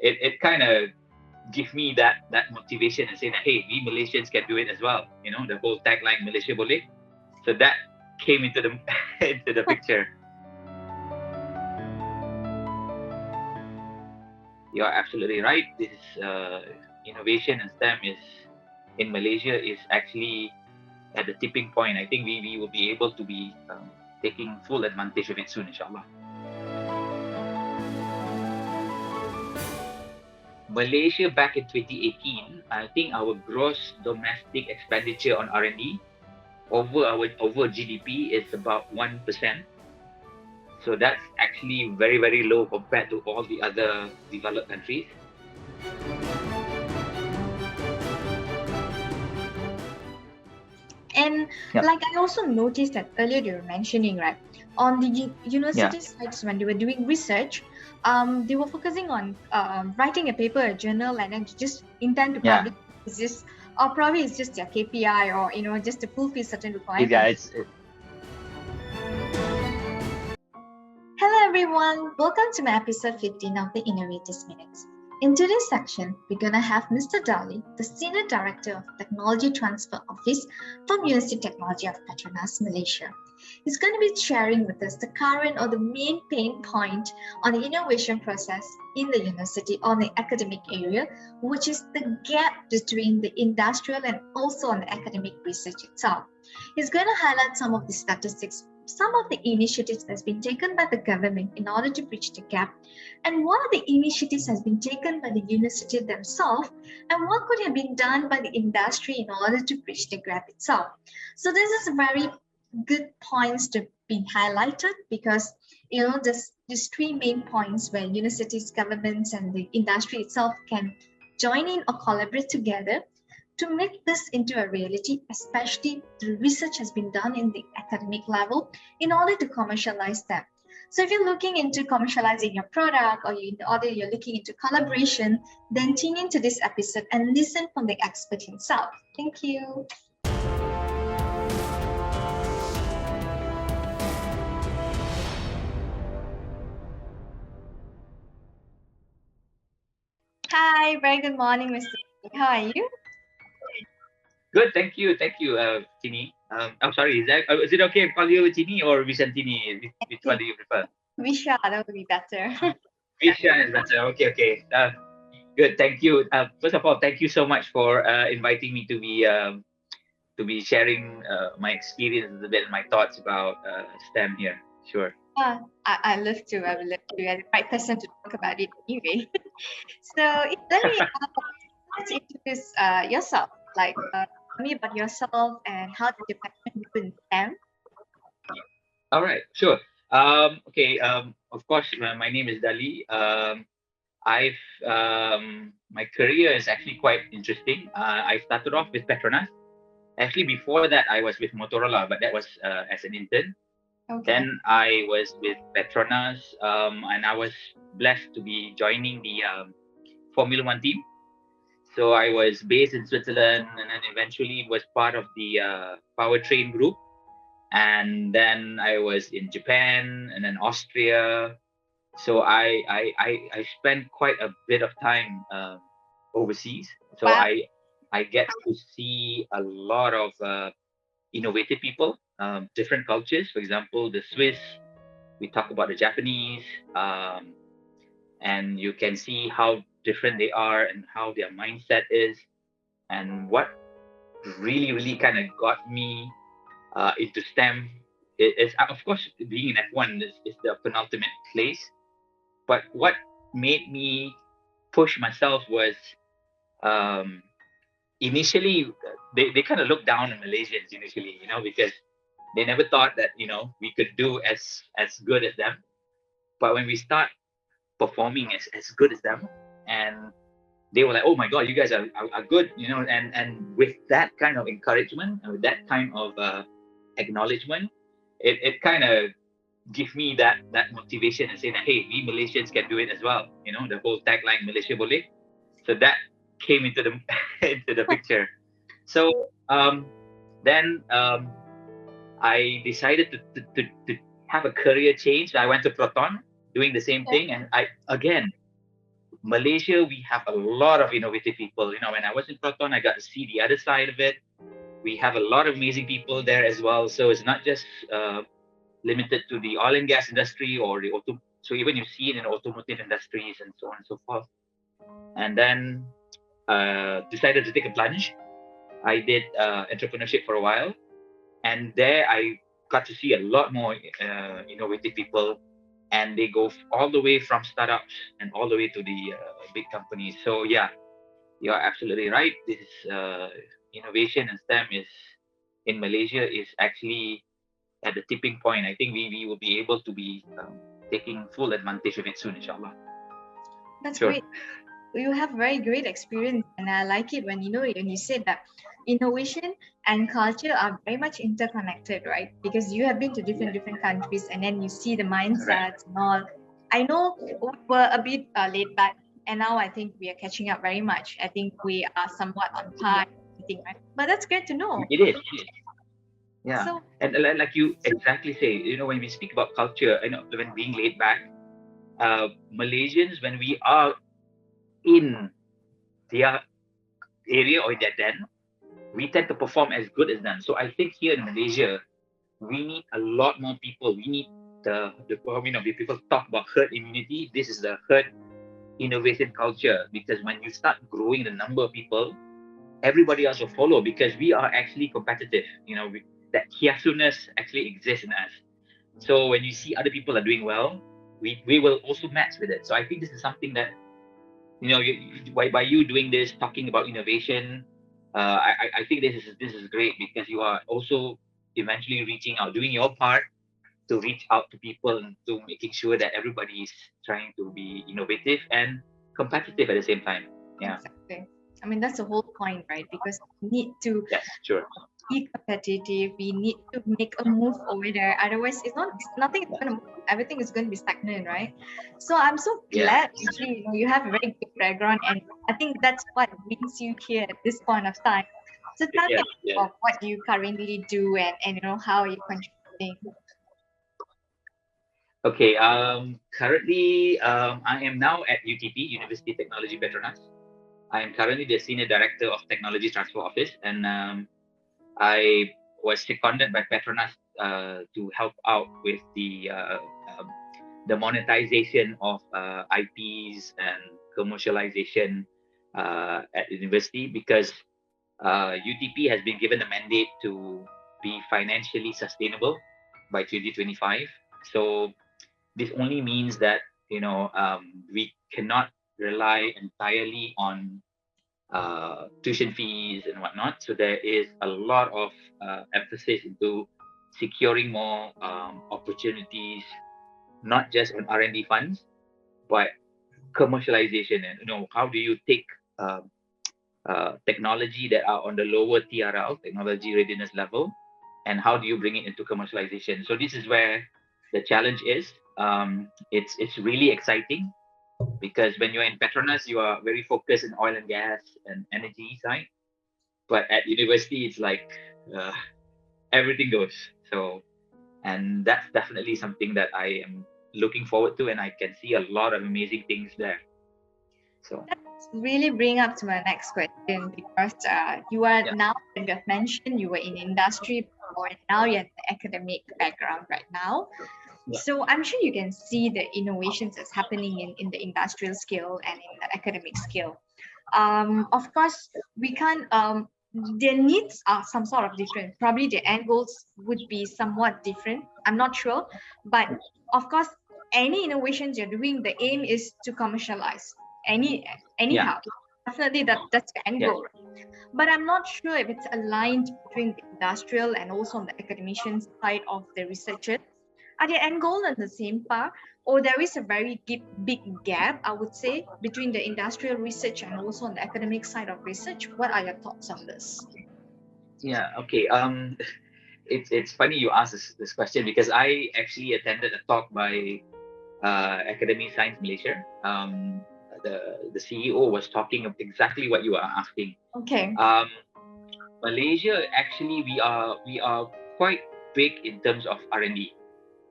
it kind of give me that motivation and say that, hey, we Malaysians can do it as well. The whole tagline Malaysia boleh. So that came into the into the picture. You're absolutely right. This innovation and STEM is in Malaysia is actually at the tipping point. I think we will be able to be taking full advantage of it soon, inshallah. Malaysia back in 2018, I think our gross domestic expenditure on R&D over GDP is about 1%. So that's actually very, very low compared to all the other developed countries. And like I also noticed that earlier you were mentioning, right, on the university sites when they were doing research, they were focusing on writing a paper, a journal, and then just intend to publish. Or probably it's just their KPI, or just to fulfill certain requirements. Hello everyone, welcome to my episode 15 of the Innovators Minutes. In today's section, we're going to have Mr. Dali, the Senior Director of Technology Transfer Office from University Technology of PETRONAS, Malaysia. He's going to be sharing with us the current or the main pain point on the innovation process in the university or the academic area, which is the gap between the industrial and also on the academic research itself. He's going to highlight some of the statistics, some of the initiatives that's been taken by the government in order to bridge the gap, and what are the initiatives has been taken by the university themselves, and what could have been done by the industry in order to bridge the gap itself. So this is very good points to be highlighted, because there's three main points where universities, governments, and the industry itself can join in or collaborate together to make this into a reality, especially the research has been done in the academic level in order to commercialize them. So if you're looking into commercializing your product, or you're looking into collaboration, then tune into this episode and listen from the expert himself. Thank you. Hi, very good morning, Mr. How are you? Good, thank you, Tini. I'm sorry, is it okay if I call you Tini or Vicentini? Which one do you prefer? Visha, that would be better. Visha is better. Okay. Good, thank you. First of all, thank you so much for inviting me to be sharing my experience a bit and my thoughts about STEM here. Sure. I love to. I would love to. You're the right person to talk about it anyway. So let me let's introduce yourself. Like, tell me about yourself and how did your passion go in STEM? All right, sure. Okay. Of course, my name is Dali. My career is actually quite interesting. I started off with PETRONAS. Actually, before that, I was with Motorola, but that was as an intern. Okay. Then I was with PETRONAS, and I was blessed to be joining the Formula One team. So I was based in Switzerland, and then eventually was part of the powertrain group. And then I was in Japan, and then Austria. So I spent quite a bit of time overseas. So wow. I get to see a lot of innovative people, different cultures. For example, the Swiss, we talk about the Japanese, and you can see how different they are and how their mindset is. And what really, really kind of got me into STEM is, of course, being in F1 is the penultimate place. But what made me push myself was initially they kind of looked down on Malaysians initially, because they never thought that we could do as good as them. But when we start performing as good as them, and they were like, oh my god, you guys are good, and with that kind of encouragement and with that kind of acknowledgement, it kind of give me that motivation and say that, hey, we Malaysians can do it as well, the whole tagline Malaysia boleh. So that came into the into the picture. So then I decided to have a career change. I went to Proton doing the same thing, and I again Malaysia, we have a lot of innovative people. When I was in Proton, I got to see the other side of it. We have a lot of amazing people there as well. So it's not just limited to the oil and gas industry or the auto. So even you see it in automotive industries and so on and so forth. And then decided to take a plunge. I did entrepreneurship for a while, and there I got to see a lot more innovative people, and they go all the way from startups and all the way to the big companies. So yeah, you're absolutely right. This innovation and STEM is in Malaysia is actually at the tipping point. I think we will be able to be taking full advantage of it soon, inshallah. That's great. You have very great experience, and I like it when you said that innovation and culture are very much interconnected, right? Because you have been to different countries, and then you see the mindsets and all. I know we were a bit laid back, and now I think we are catching up very much. I think we are somewhat on par, right? But that's great to know. It is. Yeah, so, and like you exactly say, when we speak about culture, when being laid back, Malaysians, when we are in their area or their den, we tend to perform as good as them. So I think here in Malaysia, we need a lot more people. We need the people talk about herd immunity. This is the herd innovation culture, because when you start growing the number of people, everybody else will follow, because we are actually competitive. That kiasunness actually exists in us. So when you see other people are doing well, we will also match with it. So I think this is something that by you doing this, talking about innovation, I think this is great, because you are also eventually reaching out, doing your part to reach out to people and to making sure that everybody is trying to be innovative and competitive at the same time. Yeah. Exactly. I mean, that's the whole point, right? Because we need to be competitive. We need to make a move over there. Otherwise, nothing is going to move. Everything is going to be stagnant, right? So I'm so glad actually, you have a very good background, and I think that's what brings you here at this point of time. So tell me about what you currently do and how you're contributing. Okay. Currently, I am now at UTP, University Technology of PETRONAS. I am currently the Senior Director of Technology Transfer Office, and I was seconded by PETRONAS to help out with the monetization of IPs and commercialization at university, because UTP has been given a mandate to be financially sustainable by 2025. So this only means that we cannot rely entirely on tuition fees and whatnot. So there is a lot of emphasis into securing more opportunities, not just on R&D funds, but commercialization. And how do you take technology that are on the lower TRL, technology readiness level, and how do you bring it into commercialization? So this is where the challenge is. It's really exciting, because when you're in PETRONAS, you are very focused in oil and gas and energy side. But at university, it's like everything goes. So, and that's definitely something that I am looking forward to, and I can see a lot of amazing things there. So that's really bring up to my next question, because you are now, as you have mentioned, you were in industry before, and now you're in the academic background right now. So I'm sure you can see the innovations that's happening in the industrial scale and in the academic scale. Of course, we can't, their needs are some sort of different. Probably the end goals would be somewhat different. I'm not sure. But of course, any innovations you're doing, the aim is to commercialize. Anyhow, definitely that's the end goal. But I'm not sure if it's aligned between the industrial and also on the academician side of the researchers. Are the end goal on the same par, or there is a very big gap, I would say, between the industrial research and also on the academic side of research? What are your thoughts on this? Yeah, okay. It's funny you ask this question, because I actually attended a talk by Academy Science Malaysia. The CEO was talking of exactly what you are asking. Okay. Malaysia, actually, we are quite big in terms of R&D,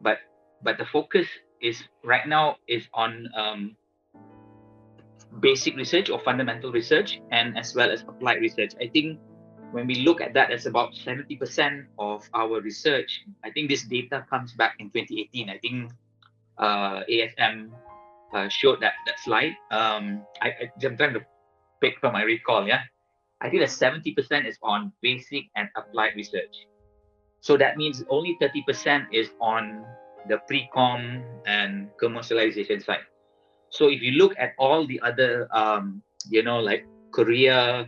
but the focus is right now is on basic research or fundamental research, and as well as applied research. I think when we look at that, it's about 70% of our research. I think this data comes back in 2018. I think ASM showed that slide. I'm trying to pick from my recall. Yeah, I think that 70% is on basic and applied research. So that means only 30% is on the pre-com and commercialization side. So if you look at all the other, like Korea,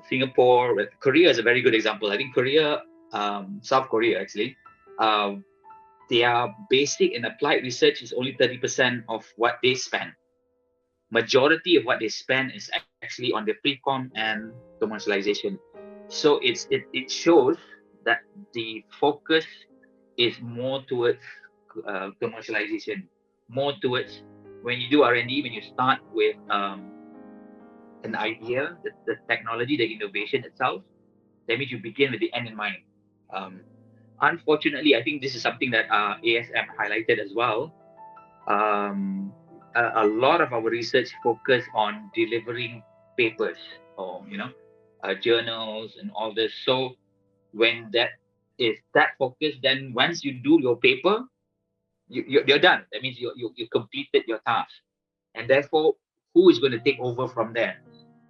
Singapore, Korea is a very good example. I think Korea, South Korea actually, their basic and applied research is only 30% of what they spend. Majority of what they spend is actually on the pre-com and commercialization. So it shows that the focus is more towards commercialization, more towards when you do R&D, when you start with an idea, the technology, the innovation itself, that means you begin with the end in mind. Unfortunately, I think this is something that ASM highlighted as well. A lot of our research focus on delivering papers or journals and all this. So when that is that focus, then once you do your paper, you're done. That means you completed your task, and therefore, who is going to take over from there?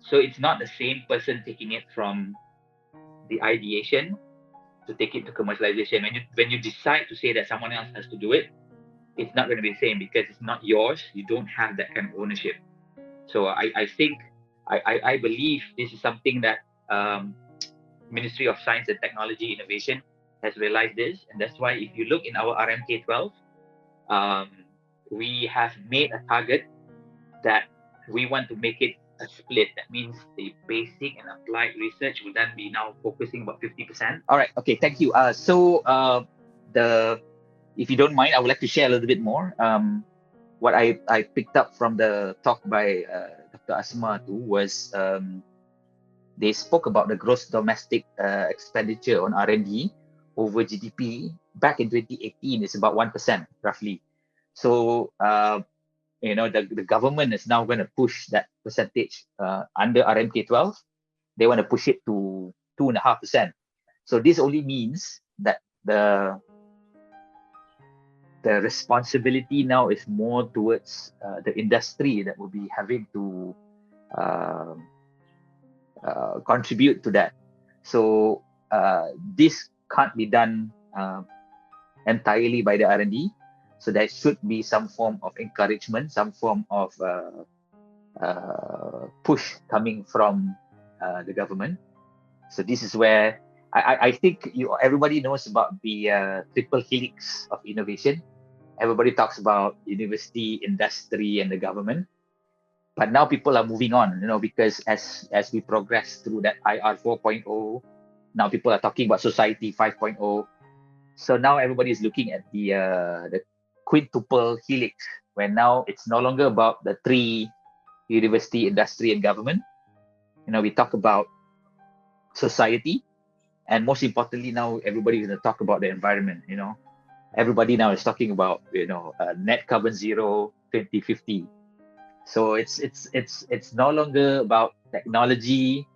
So it's not the same person taking it from the ideation to take it to commercialization. When you decide to say that someone else has to do it, it's not going to be the same because it's not yours. You don't have that kind of ownership. So I think I believe this is something that Ministry of Science and Technology Innovation has realized this, and that's why if you look in our RMK 12, we have made a target that we want to make it a split. That means the basic and applied research will then be now focusing about 50%. All right. Okay. Thank you. If you don't mind, I would like to share a little bit more. What I picked up from the talk by Dr. Asma too was they spoke about the gross domestic expenditure on R&D over GDP back in 2018 is about 1% roughly. So the government is now going to push that percentage under RMK 12. They want to push it to 2.5%. So this only means that the responsibility now is more towards the industry that will be having to contribute to that. So this can't be done entirely by the R&D. So there should be some form of encouragement, some form of push coming from the government. So this is where I think everybody knows about the triple helix of innovation. Everybody talks about university, industry, and the government. But now people are moving on, because as we progress through that IR 4.0, now people are talking about society 5.0. So now everybody is looking at the quintuple helix, where now it's no longer about the three: university, industry, and government. We talk about society, and most importantly, now everybody is going to talk about the environment. Everybody now is talking about net carbon zero 2050. So it's no longer about technology,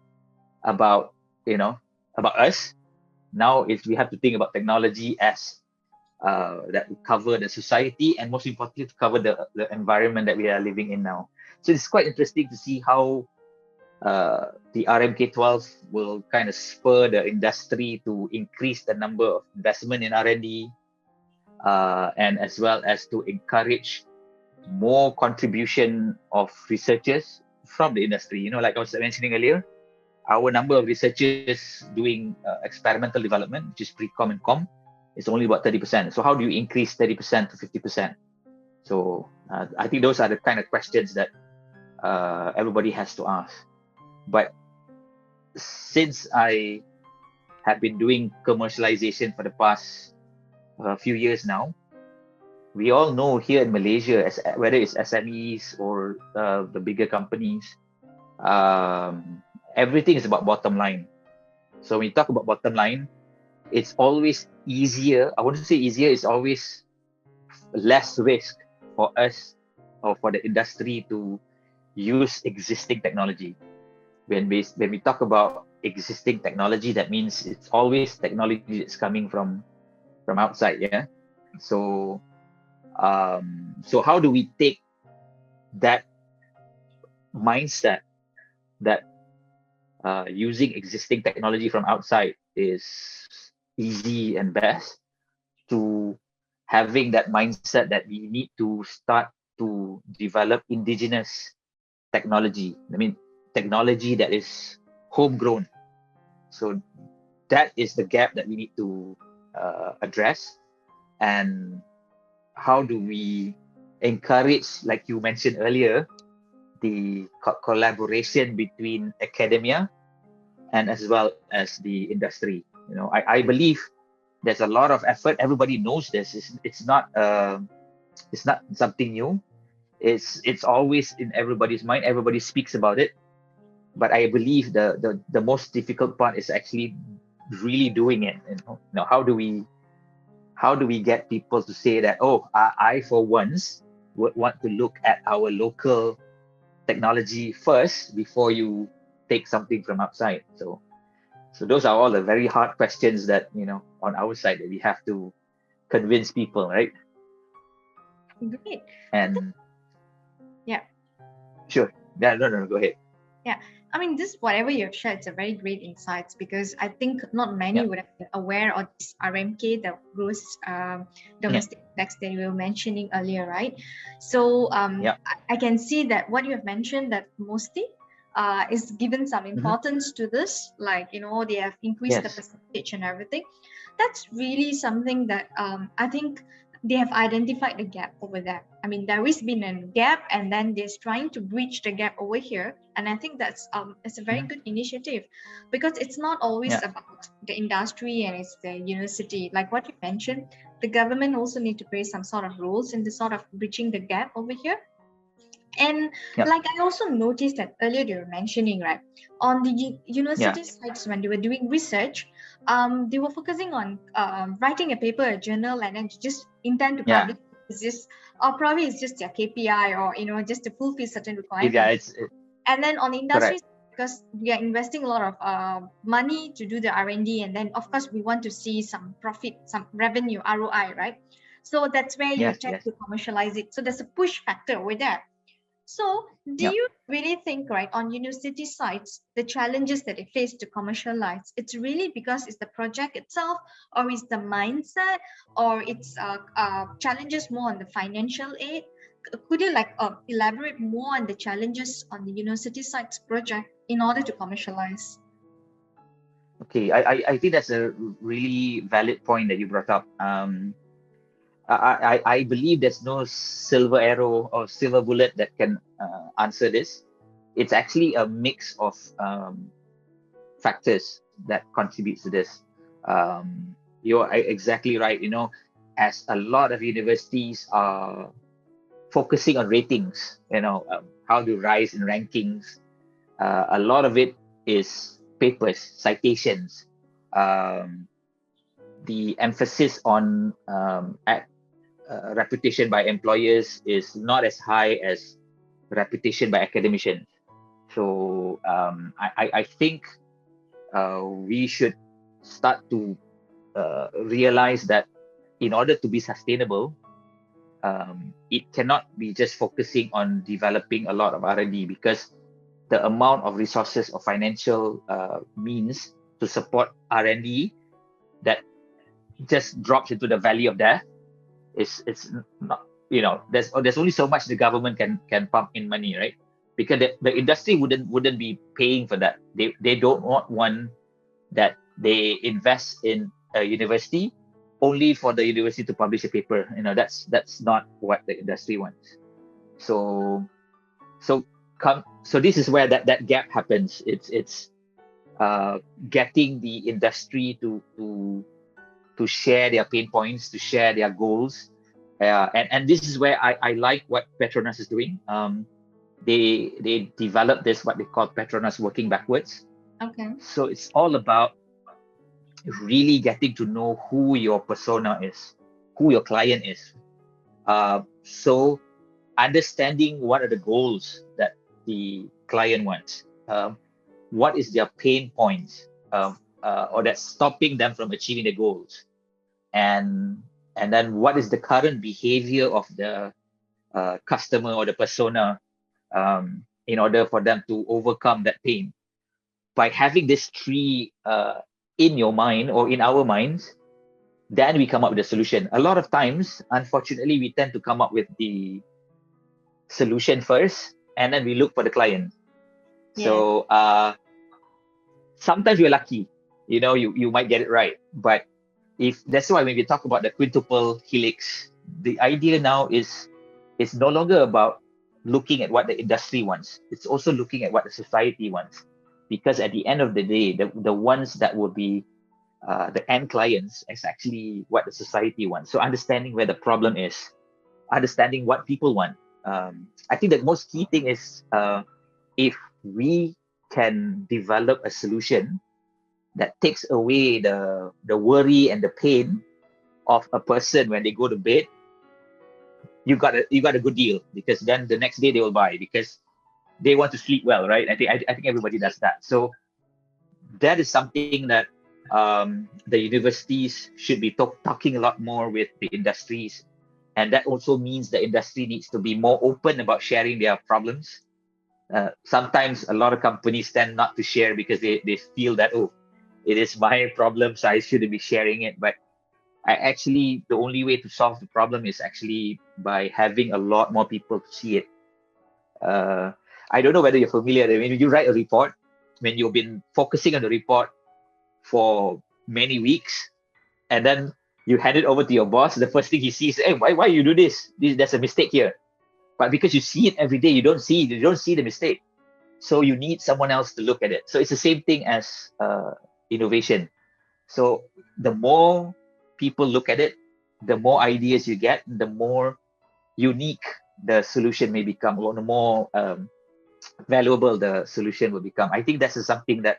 about us. Now we have to think about technology as that will cover the society, and most importantly to cover the environment that we are living in now. So it's quite interesting to see how the RMK 12 will kind of spur the industry to increase the number of investment in R&D, and as well as to encourage more contribution of researchers from the industry. Like I was mentioning earlier, our number of researchers doing experimental development, which is pre-com and com, is only about 30%. So how do you increase 30% to 50%? So I think those are the kind of questions that everybody has to ask. But since I have been doing commercialization for the past few years now, we all know here in Malaysia, whether it's SMEs or the bigger companies, everything is about bottom line. So when you talk about bottom line, it's always easier. I wouldn't say easier, it's always less risk for us or for the industry to use existing technology. When we talk about existing technology, that means it's always technology that's coming from outside. Yeah. So so how do we take that mindset that using existing technology from outside is easy and best, to having that mindset that we need to start to develop indigenous technology. I mean, technology that is homegrown. So that is the gap that we need to address. And how do we encourage, like you mentioned earlier, the collaboration between academia and as well as the industry? I believe there's a lot of effort. Everybody knows this. It's not something new. It's always in everybody's mind. Everybody speaks about it. But I believe the most difficult part is actually really doing it. How do we get people to say that, oh, I for once would want to look at our local technology first before you take something from outside. So those are all the very hard questions that, on our side, that we have to convince people, right? Great. And yeah. Sure. Yeah, no, go ahead. Yeah. I mean, this, whatever you've shared, it's a very great insights, because I think not many would have been aware of this RMK, the gross domestic tax that you were mentioning earlier, right? So I can see that what you have mentioned, that mostly is given some importance to this, like, they have increased the percentage and everything. That's really something that I think they have identified the gap over there. I mean, there has been a gap, and then they're trying to bridge the gap over here. And I think that's it's a very good initiative, because it's not always about the industry and it's the university. Like what you mentioned, the government also need to play some sort of roles in the sort of bridging the gap over here. And like I also noticed that earlier you were mentioning, right, on the university sites, when they were doing research, they were focusing on writing a paper, a journal, and then just intend to publish. Is this, or probably it's just their KPI, or just to fulfill certain requirements. And then on the industry, because we are investing a lot of money to do the R&D, and then of course we want to see some profit, some revenue, ROI, right? So that's where you try to commercialize it. So there's a push factor over there. So do you really think, right, on university sites, the challenges that they face to commercialize, it's really because it's the project itself, or is the mindset, or it's challenges more on the financial aid? Could you elaborate more on the challenges on the university sites project in order to commercialize? Okay, I think that's a really valid point that you brought up. I believe there's no silver arrow or silver bullet that can answer this. It's actually a mix of factors that contributes to this. You're exactly right. As a lot of universities are focusing on ratings, how to rise in rankings, a lot of it is papers, citations. The emphasis on reputation by employers is not as high as reputation by academicians. So I think we should start to realize that in order to be sustainable, it cannot be just focusing on developing a lot of R&D, because the amount of resources or financial means to support R&D that just drops into the valley of death. It's not, there's only so much the government can pump in money, right? Because the industry wouldn't be paying for that. They don't want one that they invest in a university only for the university to publish a paper. That's not what the industry wants. So this is where that gap happens. It's getting the industry to share their pain points, to share their goals. And this is where I like what PETRONAS is doing. They developed this, what they call PETRONAS Working Backwards. Okay. So it's all about really getting to know who your persona is, who your client is. So understanding what are the goals that the client wants. What is their pain points, or that's stopping them from achieving their goals, and then what is the current behavior of the customer or the persona, in order for them to overcome that pain. By having this three in your mind or in our minds, then we come up with a solution. A lot of times, unfortunately, we tend to come up with the solution first, and then we look for the client. So sometimes you're lucky, you might get it right. But if that's why when we talk about the quintuple helix, the idea now is it's no longer about looking at what the industry wants. It's also looking at what the society wants. Because at the end of the day, the ones that will be the end clients is actually what the society wants. So understanding where the problem is, understanding what people want. I think the most key thing is if we can develop a solution that takes away the worry and the pain of a person when they go to bed, you got a good deal, because then the next day they will buy because they want to sleep well, right? I think everybody does that. So that is something that the universities should be talking a lot more with the industries, and that also means the industry needs to be more open about sharing their problems. Sometimes a lot of companies tend not to share because they feel that, oh, it is my problem, so I shouldn't be sharing it. But the only way to solve the problem is actually by having a lot more people to see it. I don't know whether you're familiar. When you write a report, when you've been focusing on the report for many weeks, and then you hand it over to your boss, the first thing he sees, hey, why you do this? There's a mistake here. But because you see it every day, you don't see the mistake. So you need someone else to look at it. So it's the same thing as innovation. So the more people look at it, the more ideas you get, the more unique the solution may become, or the more valuable the solution will become. I think that's something that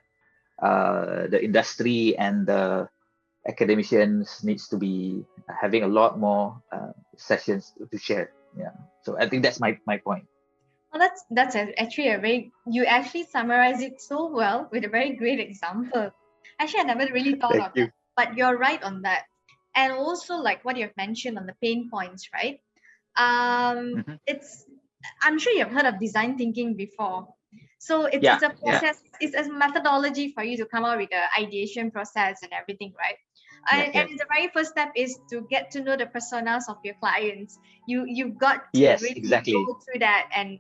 the industry and the academicians needs to be having a lot more sessions to share. Yeah. So I think that's my point. Well, that's actually you actually summarize it so well with a very great example. Actually, I never really thought Thank of you. that, but you're right on that. And also, like what you've mentioned on the pain points, right? Mhm. It's I'm sure you've heard of design thinking before. So Yeah, it's a yeah, process, it's a methodology for you to come up with the ideation process and everything, right? yes, And yes, the very first step is to get to know the personas of your clients. You've got to yes, really exactly. go through that and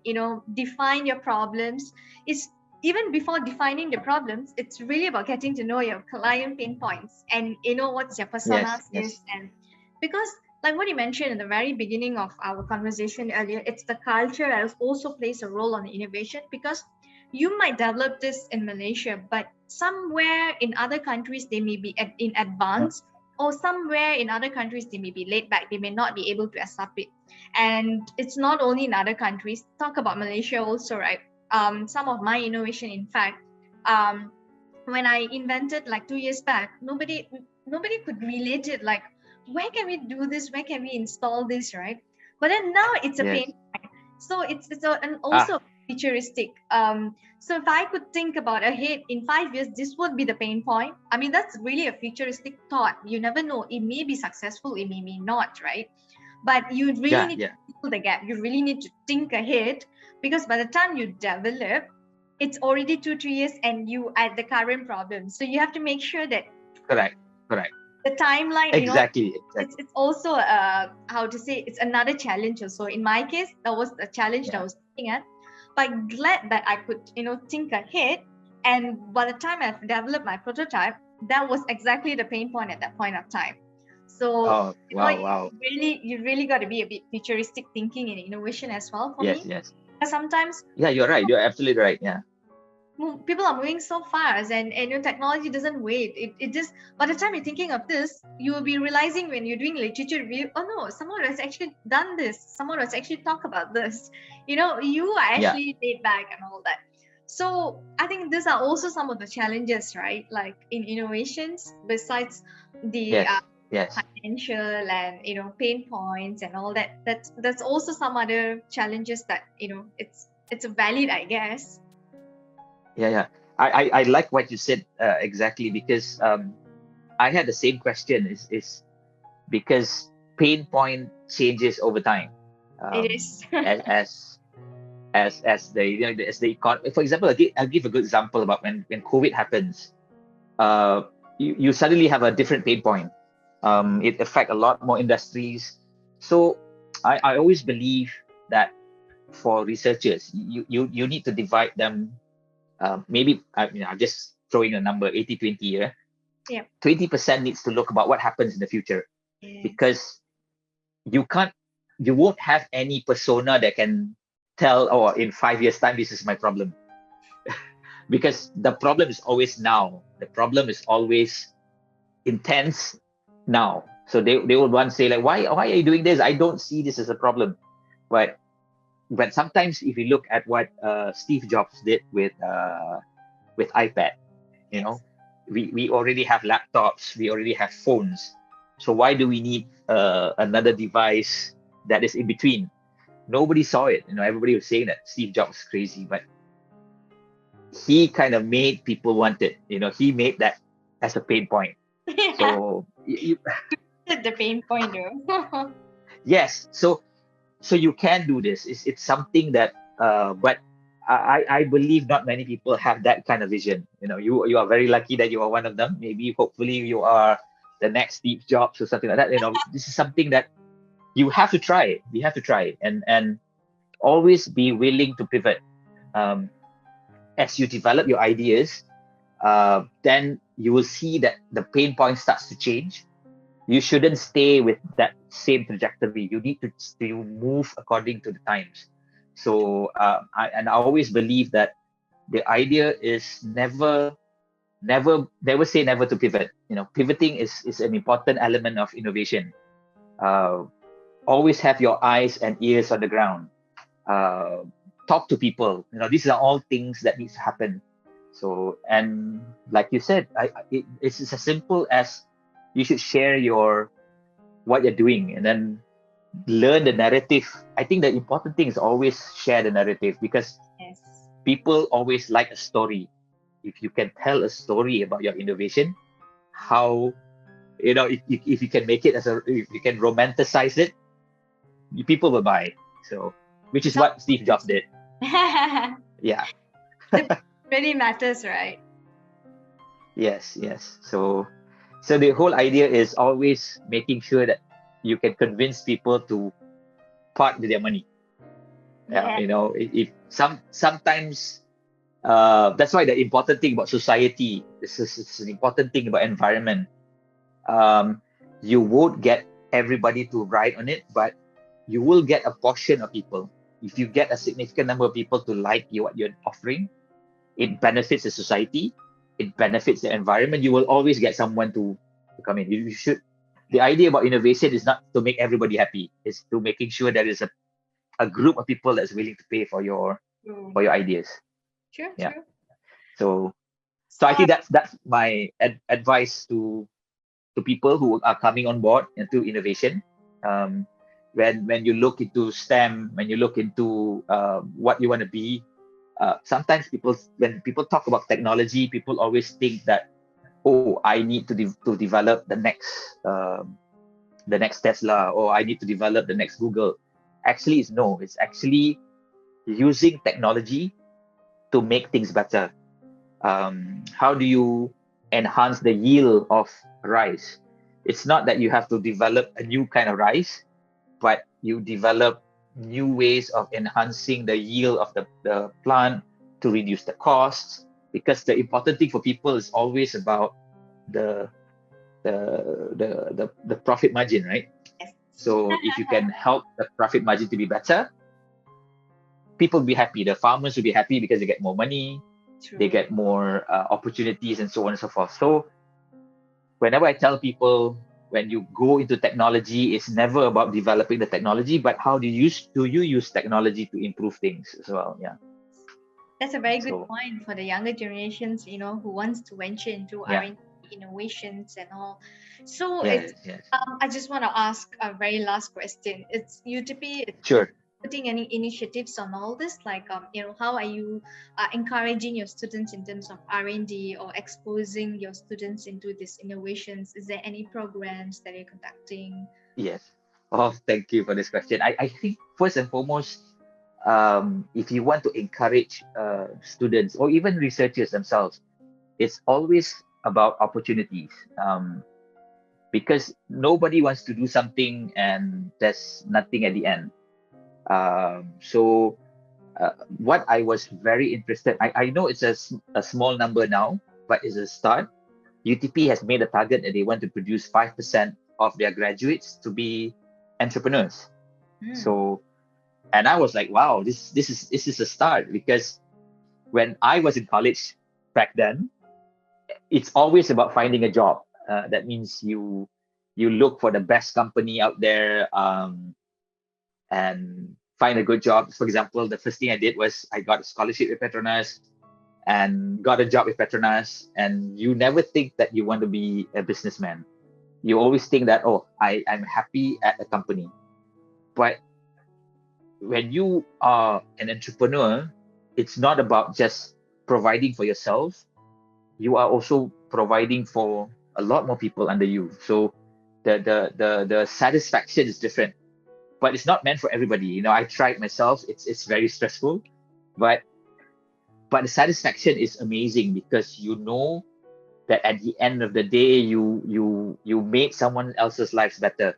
define your problems. It's even before defining the problems, it's really about getting to know your client pain points and what's your personas Yes, is. yes, And because like what you mentioned in the very beginning of our conversation earlier, it's the culture that also plays a role on the innovation, because you might develop this in Malaysia, but somewhere in other countries they may be in advance, or somewhere in other countries they may be laid back. They may not be able to accept it. And it's not only in other countries. Talk about Malaysia also, right? Some of my innovation, in fact, um, when I invented like 2 years back, nobody could relate it. Like, where can we do this? Where can we install this, right? But then now it's a yes. pain point. So and Ah, also futuristic. So if I could think about ahead in 5 years, this would be the pain point. I mean, that's really a futuristic thought. You never know. It may be successful, it may not, right? But you really yeah, need to yeah. fill the gap. You really need to think ahead, because by the time you develop, it's already 2 3 years and you at the current problem. So you have to make sure that Correct, correct. the timeline, Exactly, exactly. it's also how to say, it's another challenge also. In my case, that was the challenge that I Yeah. was looking at, but glad that I could think ahead. And by the time I've developed my prototype, that was exactly the pain point at that point of time. So Oh, wow, you wow. really got to be a bit futuristic thinking in innovation as well for Yes, me. yes. Because sometimes Yeah, you're right. You're absolutely right. Yeah. people are moving so fast, and your technology doesn't wait. It just, by the time you're thinking of this, you will be realizing when you're doing literature review, oh no, someone has actually done this, someone has actually talked about this. You are Yeah. actually laid back and all that. So I think these are also some of the challenges, right? Like in innovations, besides the Yes, yes. financial and pain points and all that, that's also some other challenges that it's valid, I guess. Yeah. I like what you said exactly, because I had the same question. Is because pain point changes over time. It is. As as the as the econ. For example, I'll give a good example about when COVID happens. You suddenly have a different pain point. It affect a lot more industries. So I always believe that for researchers, you need to divide them. Maybe I'm just throwing a number, 80-20 here. Yeah. 20% needs to look about what happens in the future, Yes. because you won't have any persona that can tell, oh, in 5 years time this is my problem. Because the problem is always now, the problem is always intense now. So they would want to say, like, why are you doing this? I don't see this as a problem. But sometimes if you look at what Steve Jobs did with iPad, you know, we already have laptops, we already have phones. So why do we need another device that is in between? Nobody saw it. Everybody was saying that Steve Jobs is crazy, but he kind of made people want it. He made that as a pain point. Yeah. So The pain point, though. yes, so you can do this. It's something that, but I believe not many people have that kind of vision. You are very lucky that you are one of them. Maybe hopefully you are the next Steve Jobs or something like that. This is something that you have to try. We have to try, and always be willing to pivot. As you develop your ideas, then you will see that the pain point starts to change. You shouldn't stay with that same trajectory. You need to move according to the times. So I always believe that the idea is never say never to pivot. Pivoting is an important element of innovation. Always have your eyes and ears on the ground. Talk to people. These are all things that needs to happen. So, and like you said, it's as simple as you should share what you're doing, and then learn the narrative. I think the important thing is always share the narrative, because Yes. people always like a story. If you can tell a story about your innovation, how if you can make it if you can romanticize it, people will buy. So, which is what Steve Jobs did. Yeah. It really matters, right? Yes. So the whole idea is always making sure that you can convince people to part with their money. Yeah. If sometimes that's why the important thing about society, this is an important thing about environment. You won't get everybody to ride on it, but you will get a portion of people. If you get a significant number of people to like what you're offering, it benefits the society, it benefits the environment. You will always get someone to come in. You should. The idea about innovation is not to make everybody happy. It's to making sure there is a group of people that's willing to pay for your ideas. True. Yeah. So I think that's my advice to people who are coming on board into innovation. When you look into STEM, when you look into what you want to be, sometimes when people talk about technology, people always think that, oh, I need to develop the next Tesla, or I need to develop the next Google. Actually, it's actually using technology to make things better. How do you enhance the yield of rice? It's not that you have to develop a new kind of rice, but you develop new ways of enhancing the yield of the plant to reduce the costs. Because the important thing for people is always about the profit margin, right? Yes. So if you can help the profit margin to be better, people will be happy. The farmers will be happy because they get more money, they get more opportunities, and so on and so forth. So whenever I tell people, when you go into technology, it's never about developing the technology, but how do you use technology to improve things as well? Yeah. That's a very good point for the younger generations, who wants to venture into R&D, innovations and all. So yes. I just want to ask a very last question. It's UTP. Sure. putting any initiatives on all this? Like, how are you encouraging your students in terms of R&D or exposing your students into these innovations? Is there any programs that you're conducting? Yes. Oh, thank you for this question. I think first and foremost, if you want to encourage students or even researchers themselves, it's always about opportunities. Because nobody wants to do something and there's nothing at the end. So what I was very interested, I know it's a small number now, but it's a start. UTP has made a target that they want to produce 5% of their graduates to be entrepreneurs. So, and I was like, wow, this is a start, because when I was in college back then, it's always about finding a job. That means you look for the best company out there, and find a good job. For example, the first thing I did was I got a scholarship with Petronas and got a job with Petronas. And you never think that you want to be a businessman. You always think that, oh, I'm happy at a company. But when you are an entrepreneur, it's not about just providing for yourself. You are also providing for a lot more people under you. So the satisfaction is different, but it's not meant for everybody. I tried myself. It's very stressful, but the satisfaction is amazing, because you know that at the end of the day, you made someone else's lives better.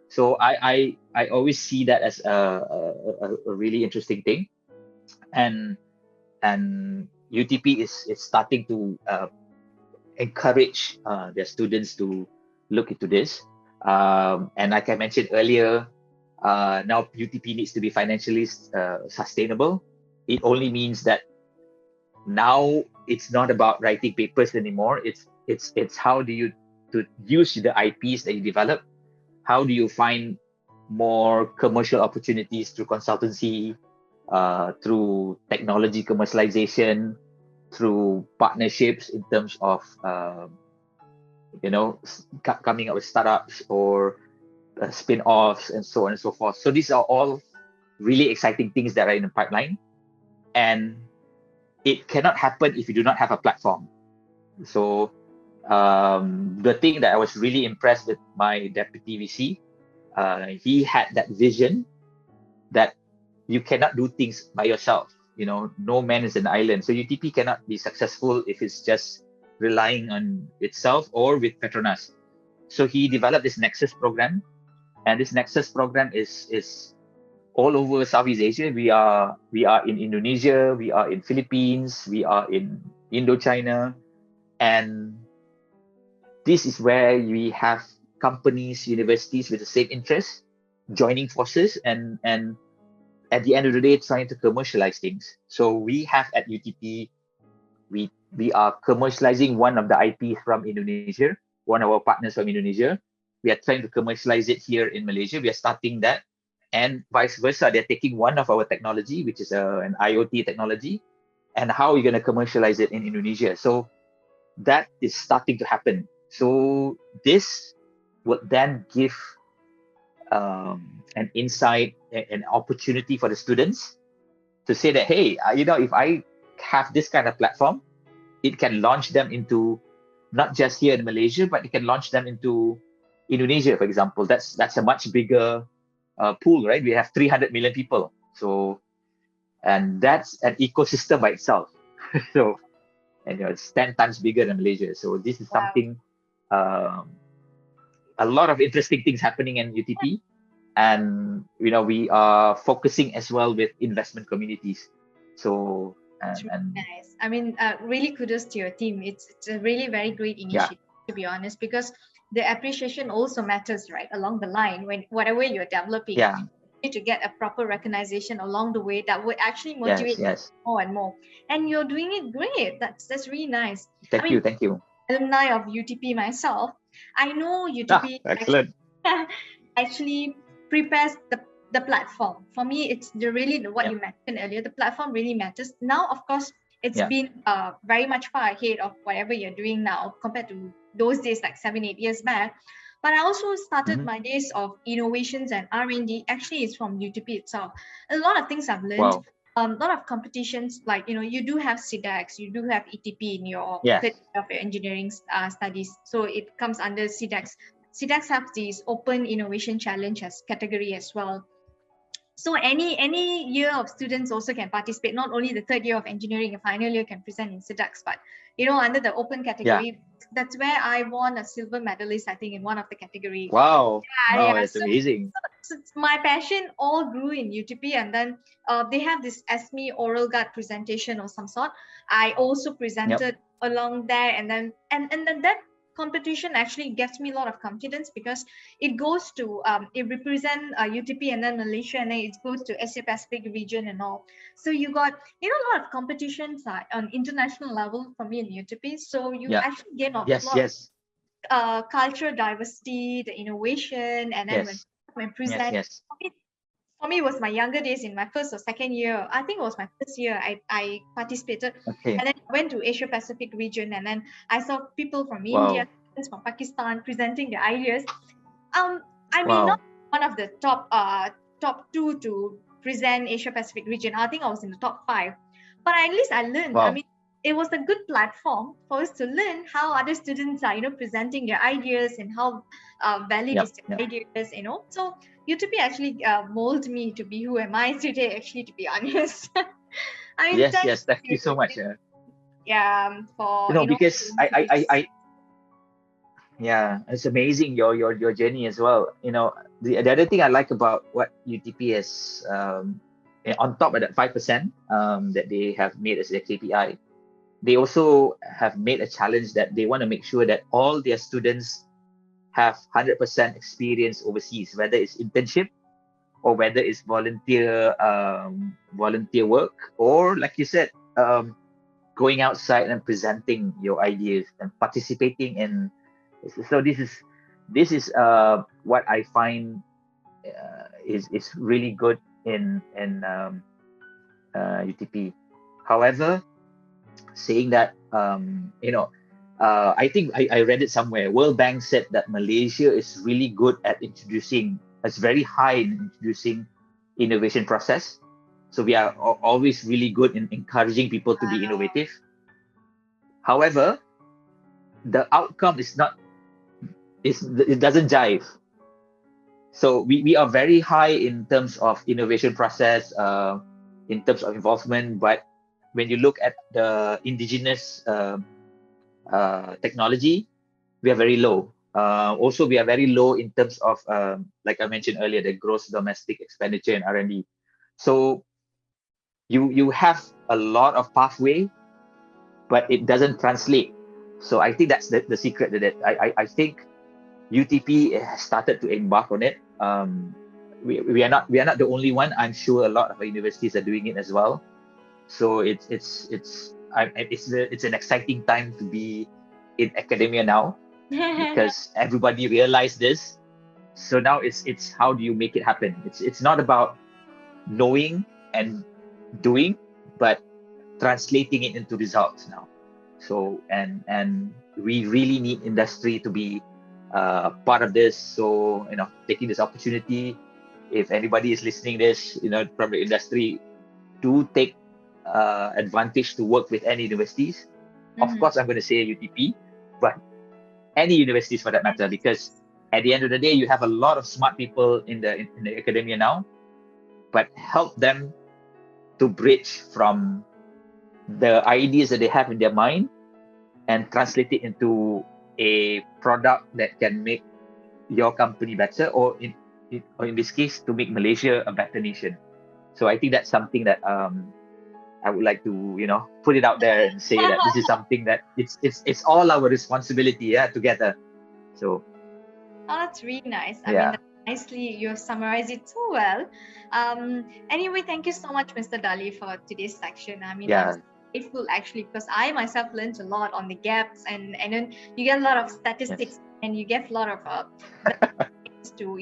So I always see that as a really interesting thing. And UTP is starting to encourage their students to look into this. And like I mentioned earlier, now UTP needs to be financially sustainable. It only means that now it's not about writing papers anymore. It's how do you to use the IPs that you develop? How do you find more commercial opportunities through consultancy, through technology commercialization, through partnerships in terms of coming up with startups or spin-offs and so on and so forth. So these are all really exciting things that are in the pipeline, and it cannot happen if you do not have a platform. So the thing that I was really impressed with my deputy VC, he had that vision that you cannot do things by yourself. No man is an island. So UTP cannot be successful if it's just relying on itself or with Petronas. So he developed this Nexus program, and this Nexus program is all over Southeast Asia. We are in Indonesia, we are in Philippines, we are in Indochina, and this is where we have companies, universities with the same interests joining forces, and at the end of the day trying to commercialize things. So we have at UTP, we are commercializing one of the IPs from Indonesia, one of our partners from Indonesia. We are trying to commercialize it here in Malaysia. We are starting that, and vice versa. They're taking one of our technology, which is an IoT technology, and how are we going to commercialize it in Indonesia? So that is starting to happen. So this would then give an insight, an opportunity for the students to say that, hey, if I have this kind of platform, it can launch them into not just here in Malaysia, but it can launch them into Indonesia, for example. That's a much bigger pool, right? We have 300 million people. So, and that's an ecosystem by itself. So, and it's 10 times bigger than Malaysia. So this is something, a lot of interesting things happening in UTP. And, we are focusing as well with investment communities. So, That's really nice. I mean, really kudos to your team. It's a really very great initiative, to be honest, because the appreciation also matters, right, along the line when whatever you're developing. You need to get a proper recognition along the way that would actually motivate more and more. And you're doing it great. That's really nice. Thank you. Alumni of UTP myself, I know UTP excellent. actually prepares the platform. For me, it's really what you mentioned earlier. The platform really matters. Now, of course, it's been very much far ahead of whatever you're doing now compared to those days, like 7-8 years back. But I also started my days of innovations and R&D. Actually, it's from UTP itself. A lot of things I've learned. Wow. A lot of competitions, like, you do have CDAX, you do have ETP in your Yes. third year of your engineering studies. So it comes under CDAX. CDAX have this Open Innovation Challenge as category as well. So any year of students also can participate. Not only the third year of engineering, a final year can present in SIDAX, but under the open category, that's where I won a silver medalist, I think, in one of the category. Wow. Yeah, Wow, that's amazing. So my passion all grew in UTP, and then they have this ASME oral guard presentation or some sort. I also presented along there, and then that competition actually gives me a lot of confidence, because it goes to it represent UTP and then Malaysia, and then it goes to Asia Pacific region and all. So you got a lot of competitions on international level for me in UTP. So you actually gain a lot of cultural diversity, the innovation, and then when present. For me, it was my younger days in my first or second year. I think it was my first year I participated. Okay. And then I went to Asia Pacific region, and then I saw people from India, from Pakistan presenting their ideas. I may not be one of the top 2 to present Asia Pacific region. I think I was in the top 5. But at least I learned. I mean, it was a good platform for us to learn how other students are, presenting their ideas and how valid is their ideas, So UTP actually molded me to be who am I today, actually, to be honest. I mean, yes. Thank you so much. Yeah, for because I it's amazing your journey as well. The other thing I like about what UTP is, on top of that 5% that they have made as their KPI, they also have made a challenge that they want to make sure that all their students have 100% experience overseas, whether it's internship or whether it's volunteer work, or like you said, going outside and presenting your ideas and participating in. So this is what I find is really good in UTP. However, saying that, I think I read it somewhere. World Bank said that Malaysia is really good at it's very high in introducing innovation process. So we are always really good in encouraging people to be innovative. However, the outcome it doesn't jive. So we are very high in terms of innovation process, in terms of involvement, but when you look at the indigenous technology, we are very low. Also, we are very low in terms of, like I mentioned earlier, the gross domestic expenditure in R&D. So you have a lot of pathway, but it doesn't translate. So I think that's the secret to that. I think UTP has started to embark on it. We are not the only one. I'm sure a lot of universities are doing it as well. So it's an exciting time to be in academia now, because everybody realized this. So now it's how do you make it happen? It's not about knowing and doing, but translating it into results now. So and we really need industry to be part of this. So taking this opportunity, if anybody is listening this, from the industry, do take advantage to work with any universities. Of course, I'm going to say UTP, but any universities for that matter, because at the end of the day, you have a lot of smart people in the academia now, but help them to bridge from the ideas that they have in their mind and translate it into a product that can make your company better, or in this case, to make Malaysia a better nation. So I think that's something that I would like to put it out there and say that this is something that it's all our responsibility, together. So that's really nice. I mean, nicely you have summarized it so well. Anyway, thank you so much, Mr. Dali, for today's section. I mean, I'm grateful actually, because I myself learned a lot on the gaps, and then you get a lot of statistics, and you get a lot of to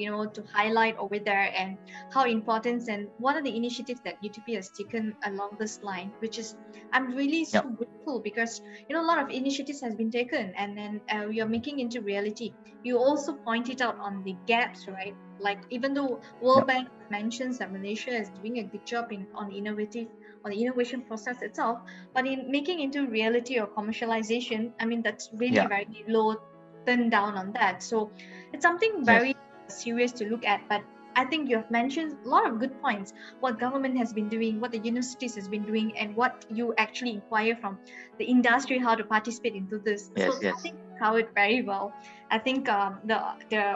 highlight over there, and how important and what are the initiatives that UTP has taken along this line, which is I'm really so grateful hopeful because a lot of initiatives has been taken, and then we are making into reality. You also pointed out on the gaps, right? Like even though World Bank mentions that Malaysia is doing a good job on the innovation process itself, but in making into reality or commercialization, I mean that's really very low turn down on that. So it's something very serious to look at. But I think you have mentioned a lot of good points. What government has been doing, what the universities has been doing, and what you actually inquire from the industry how to participate into this. So I think you covered very well. I think the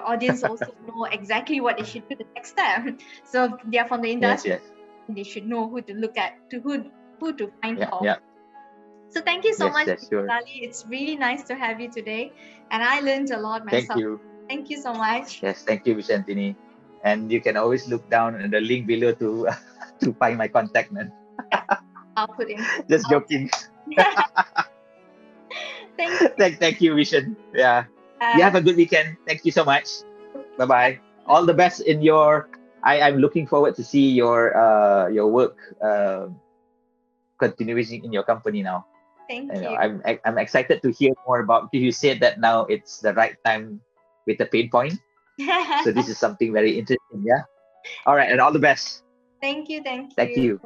audience also know exactly what they should do the next step. So they are from the industry. They should know who to look at, to who to find for. So thank you so much, Sure. Dali. It's really nice to have you today, and I learned a lot myself. Thank you. Thank you so much. Yes, thank you, Vicentini. And you can always look down in the link below to to find my contact, man. I'll put in. Just joking. Thank you. Thank you, Vision. Yeah. You have a good weekend. Thank you so much. Bye bye. All the best in your. I'm looking forward to see your work continuing in your company now. Thank you. I'm excited to hear more about. You said that now it's the right time with the pain point. So this is something very interesting. Yeah. All right, and all the best. Thank you. Thank you.